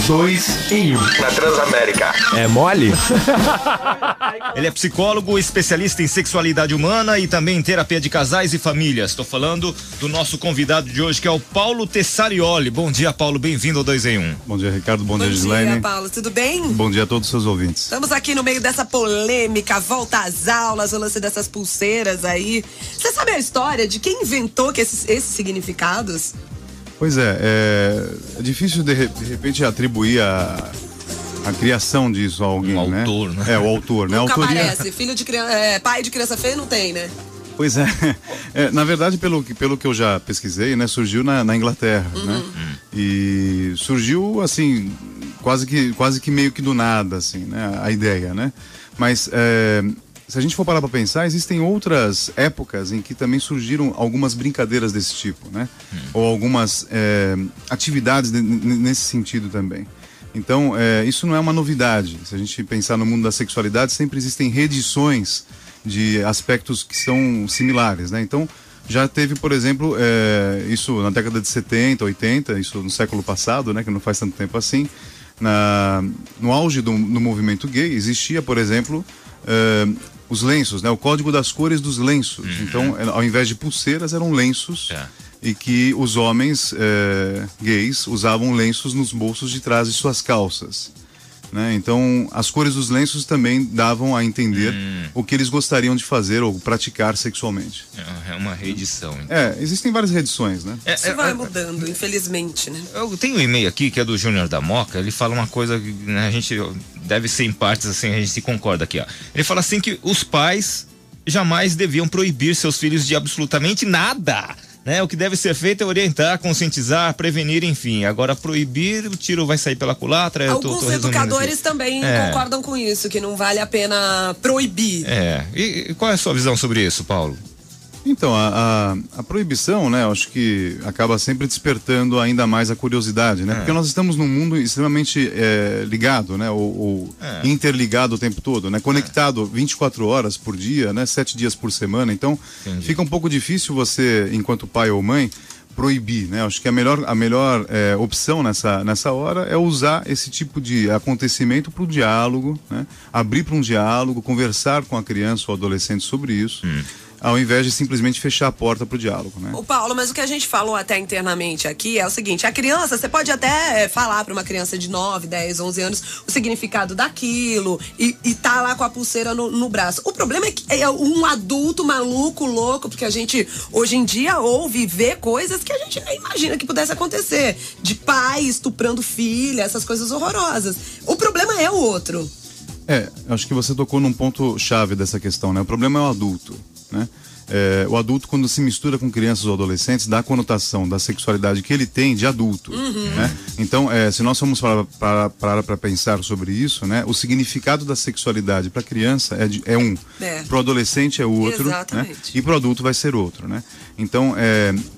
2 em 1 na Transamérica. É mole? Ele é psicólogo, especialista em sexualidade humana e também em terapia de casais e famílias. Estou falando do nosso convidado de hoje, que é o Paulo Tessarioli. Bom dia, Paulo, bem-vindo ao 2 em 1. Bom dia, Ricardo, bom dia, Gislaine. Bom dia, Paulo, tudo bem? Bom dia a todos os seus ouvintes. Estamos aqui no meio dessa polêmica, volta às aulas, o lance dessas pulseiras aí. Você sabe a história de quem inventou esses significados? Pois é difícil de repente atribuir a criação disso a alguém, né? Autor, né? O autor, né? Nunca Autoria... aparece, pai de criança feia não tem, né? Pois na verdade, pelo que eu já pesquisei, né? Surgiu na Inglaterra, né? E surgiu, assim, quase que meio que do nada, assim, né? A ideia, né? Mas... se a gente for parar para pensar, existem outras épocas em que também surgiram algumas brincadeiras desse tipo, né? Ou algumas atividades nesse sentido também. Então, isso não é uma novidade. Se a gente pensar no mundo da sexualidade, sempre existem reedições de aspectos que são similares, né? Então, já teve, por exemplo, isso na década de 70, 80, isso no século passado, né? Que não faz tanto tempo assim. No auge do movimento gay, existia, por exemplo... os lenços, né? O código das cores dos lenços. Então, ao invés de pulseiras, eram lenços e que os homens gays usavam lenços nos bolsos de trás de suas calças, né? Então, as cores dos lenços também davam a entender o que eles gostariam de fazer ou praticar sexualmente. É uma reedição. Então. Existem várias reedições, né? Isso vai mudando, infelizmente, né? Eu tenho um e-mail aqui que é do Júnior da Moca. Ele fala uma coisa que, né, a gente deve ser em partes assim, a gente se concorda aqui, ó. Ele fala assim que os pais jamais deviam proibir seus filhos de absolutamente nada, né? O que deve ser feito é orientar, conscientizar, prevenir, enfim. Agora proibir, o tiro vai sair pela culatra. Alguns educadores assim. Também concordam com isso, que não vale a pena proibir. E qual é a sua visão sobre isso, Paulo? Então, a proibição, né, eu acho que acaba sempre despertando ainda mais a curiosidade, né? Porque nós estamos num mundo extremamente ligado, né? Ou interligado o tempo todo, né? Conectado 24 horas por dia, né? 7 dias por semana. Então, fica um pouco difícil você, enquanto pai ou mãe, proibir, né? Acho que a melhor opção nessa hora é usar esse tipo de acontecimento para o diálogo, né? Abrir para um diálogo, conversar com a criança ou adolescente sobre isso. Ao invés de simplesmente fechar a porta pro diálogo, né? Ô Paulo, mas o que a gente falou até internamente aqui é o seguinte, a criança, você pode até falar para uma criança de 9, 10, 11 anos o significado daquilo e tá lá com a pulseira no braço. O problema é que é um adulto maluco, louco, porque a gente hoje em dia ouve e vê coisas que a gente nem imagina que pudesse acontecer. De pai estuprando filha, essas coisas horrorosas. O problema é o outro. Acho que você tocou num ponto chave dessa questão, né? O problema é o adulto, né? O adulto, quando se mistura com crianças ou adolescentes, dá a conotação da sexualidade que ele tem de adulto, né? Então, se nós formos para pensar sobre isso, né? O significado da sexualidade para a criança é um, para o adolescente é outro, né? E para o adulto vai ser outro, né? Então,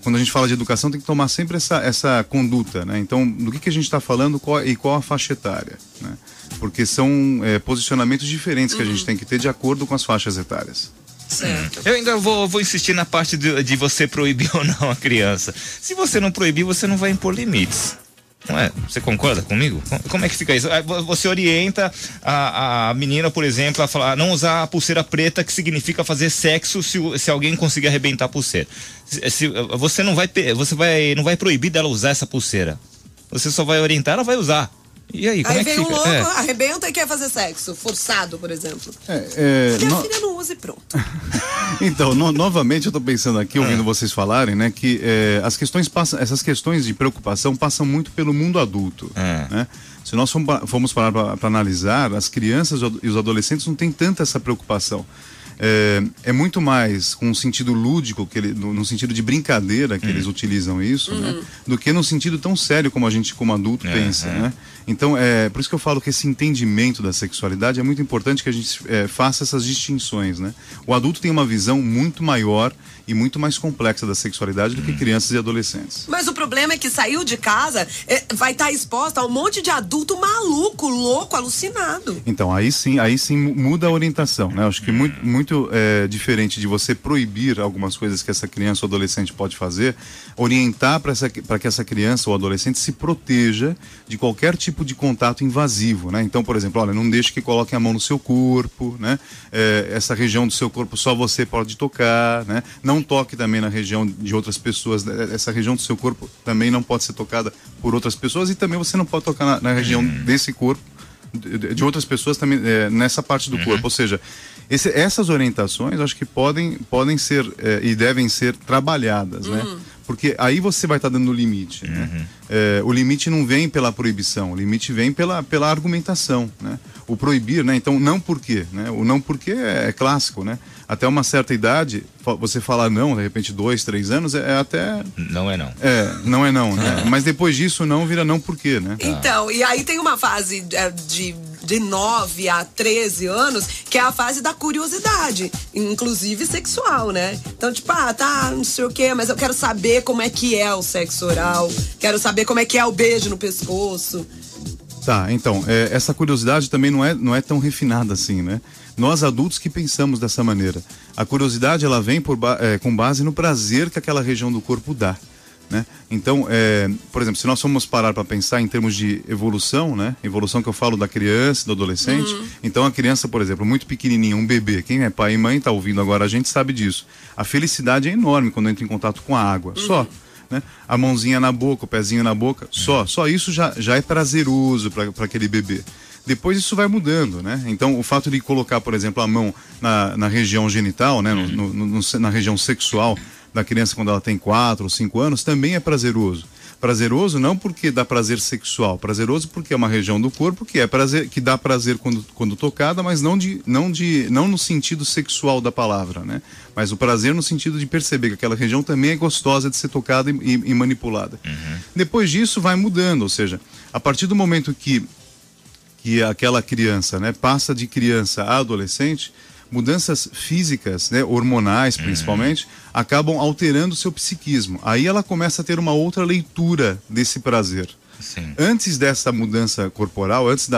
quando a gente fala de educação, tem que tomar sempre essa conduta, né? Então, do que a gente está falando qual a faixa etária, né? Porque são posicionamentos diferentes que a gente tem que ter de acordo com as faixas etárias. Certo. Eu ainda vou insistir na parte de você proibir ou não a criança. Se você não proibir, você não vai impor limites. Não é? Você concorda comigo? Como é que fica isso? Você orienta a menina, por exemplo, a falar, não usar a pulseira preta, que significa fazer sexo se alguém conseguir arrebentar a pulseira. Você não vai proibir dela usar essa pulseira. Você só vai orientar, ela vai usar. E aí, como é que vem fica? Um louco, arrebenta e quer fazer sexo, forçado, por exemplo. Minha filha não usa e pronto. Então, novamente eu tô pensando aqui, ouvindo vocês falarem, né, que essas questões de preocupação passam muito pelo mundo adulto, né? Se nós formos parar para analisar, as crianças e os adolescentes não têm tanta essa preocupação. É muito mais com um sentido lúdico, no sentido de brincadeira que eles utilizam isso, né? Do que num sentido tão sério como a gente, como adulto, pensa, né? Então, por isso que eu falo que esse entendimento da sexualidade é muito importante que a gente faça essas distinções, né? O adulto tem uma visão muito maior e muito mais complexa da sexualidade do que crianças e adolescentes. Mas o problema é que saiu de casa, vai estar exposta a um monte de adulto maluco, louco, alucinado. Então, aí sim muda a orientação, né? Acho que muito muito diferente de você proibir algumas coisas que essa criança ou adolescente pode fazer, orientar para que essa criança ou adolescente se proteja de qualquer tipo de contato invasivo, né? Então, por exemplo, olha, não deixe que coloquem a mão no seu corpo, né? Essa região do seu corpo só você pode tocar, né? Não toque também na região de outras pessoas, essa região do seu corpo também não pode ser tocada por outras pessoas, e também você não pode tocar na região desse corpo de outras pessoas também nessa parte do corpo. Ou seja, essas orientações acho que podem ser e devem ser trabalhadas, né? Porque aí você vai estar dando limite, né? O limite não vem pela proibição, o limite vem pela argumentação, né? O proibir, né? Então, não por quê, né? O não porque é clássico, né? Até uma certa idade, você falar não, de repente 2, 3 anos, até... Não é não. Não é não, né? Mas depois disso, não vira não por quê, né? Então, e aí tem uma fase de 9 a 13 anos, que é a fase da curiosidade, inclusive sexual, né? Então, tipo, não sei o quê, mas eu quero saber como é que é o sexo oral, quero saber como é que é o beijo no pescoço. Tá, então, essa curiosidade também não é tão refinada assim, né? Nós adultos que pensamos dessa maneira. A curiosidade, ela vem com base no prazer que aquela região do corpo dá, né? Então, por exemplo, se nós formos parar para pensar em termos de evolução, né? Evolução que eu falo da criança, do adolescente. Então, a criança, por exemplo, muito pequenininha, um bebê, quem é pai e mãe está ouvindo agora, a gente sabe disso. A felicidade é enorme quando entra em contato com a água, só. Né? A mãozinha na boca, o pezinho na boca, só isso já é prazeroso para aquele bebê. Depois isso vai mudando, né? Então o fato de colocar, por exemplo, a mão na região genital, né? Na região sexual da criança quando ela tem 4 ou 5 anos, também é prazeroso. Prazeroso não porque dá prazer sexual, prazeroso porque é uma região do corpo que dá prazer quando tocada, mas não no sentido sexual da palavra, né? Mas o prazer no sentido de perceber que aquela região também é gostosa de ser tocada e manipulada. Depois disso vai mudando, ou seja, a partir do momento que aquela criança, né, passa de criança a adolescente, mudanças físicas, né, hormonais principalmente, acabam alterando o seu psiquismo. Aí ela começa a ter uma outra leitura desse prazer. Sim. Antes dessa mudança corporal, antes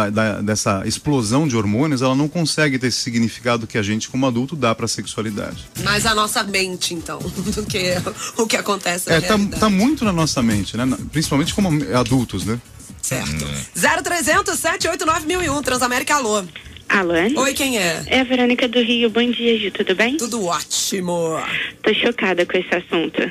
dessa explosão de hormônios, ela não consegue ter esse significado que a gente como adulto dá para a sexualidade. Mas a nossa mente, então, do que o que acontece na realidade. Tá muito na nossa mente, né? Principalmente como adultos, né? Certo. 0300 789 1001, Transamérica, alô. Alô? Oi, quem é? É a Verônica do Rio. Bom dia, Gi, tudo bem? Tudo ótimo. Tô chocada com esse assunto.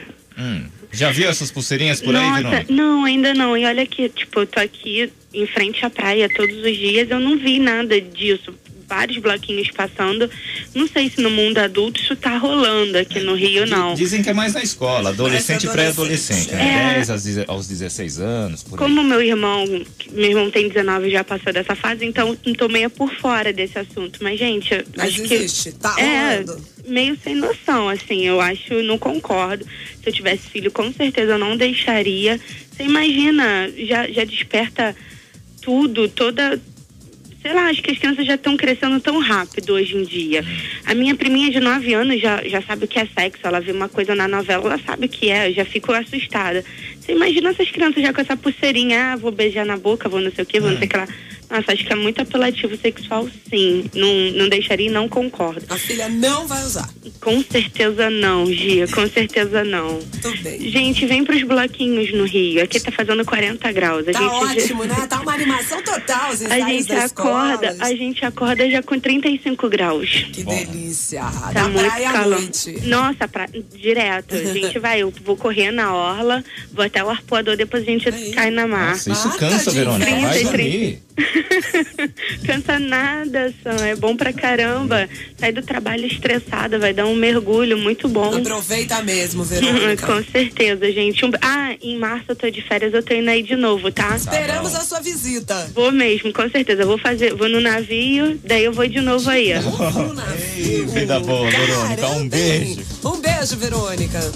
Já viu essas pulseirinhas por aí, Nossa, Verônica? não, ainda não. E olha que, eu tô aqui em frente à praia todos os dias, eu não vi nada disso. Vários bloquinhos passando. Não sei se no mundo adulto isso tá rolando aqui no Rio, não. Dizem que é mais na escola, adolescente e pré-adolescente, né? 10 aos 16 anos, por aí. Como meu irmão tem 19 e já passou dessa fase, então eu tô meio por fora desse assunto. Mas, gente, Mas acho existe, que tá rolando. meio sem noção, assim, eu acho, não concordo. Se eu tivesse filho, com certeza eu não deixaria. Você imagina, já desperta sei lá, acho que as crianças já estão crescendo tão rápido hoje em dia. A minha priminha de 9 anos já sabe o que é sexo, ela vê uma coisa na novela, ela sabe o que é, eu já fico assustada. Você imagina essas crianças já com essa pulseirinha, vou beijar na boca, vou não sei o que, vou não sei o que lá. Nossa, acho que é muito apelativo sexual, sim. Não deixaria e não concordo. A filha não vai usar. Com certeza não, Gia, com certeza não. Tudo bem. Gente, vem pros bloquinhos no Rio. Aqui tá fazendo 40 graus. Tá ótimo, né? Tá uma animação total, os ensaios da escola. A gente acorda já com 35 graus. Que delícia. Tá Da muito praia à calor. noite. Nossa, direto. A gente eu vou correr na orla, vou até o arpoador, depois a gente cai na mar. Nossa, isso cansa, Verônica. 30, Vai 30. dormir. Cansa nada, Sam. É bom pra caramba. Sai do trabalho estressada, vai dar um mergulho muito bom. Aproveita mesmo, Verônica. Com certeza, gente. Em março eu tô de férias, eu tô indo aí de novo, tá? Esperamos a sua visita. Vou mesmo, com certeza. Vou no navio, daí eu vou de novo aí. No navio. Vida boa, Verônica. Um beijo. Um beijo, Verônica.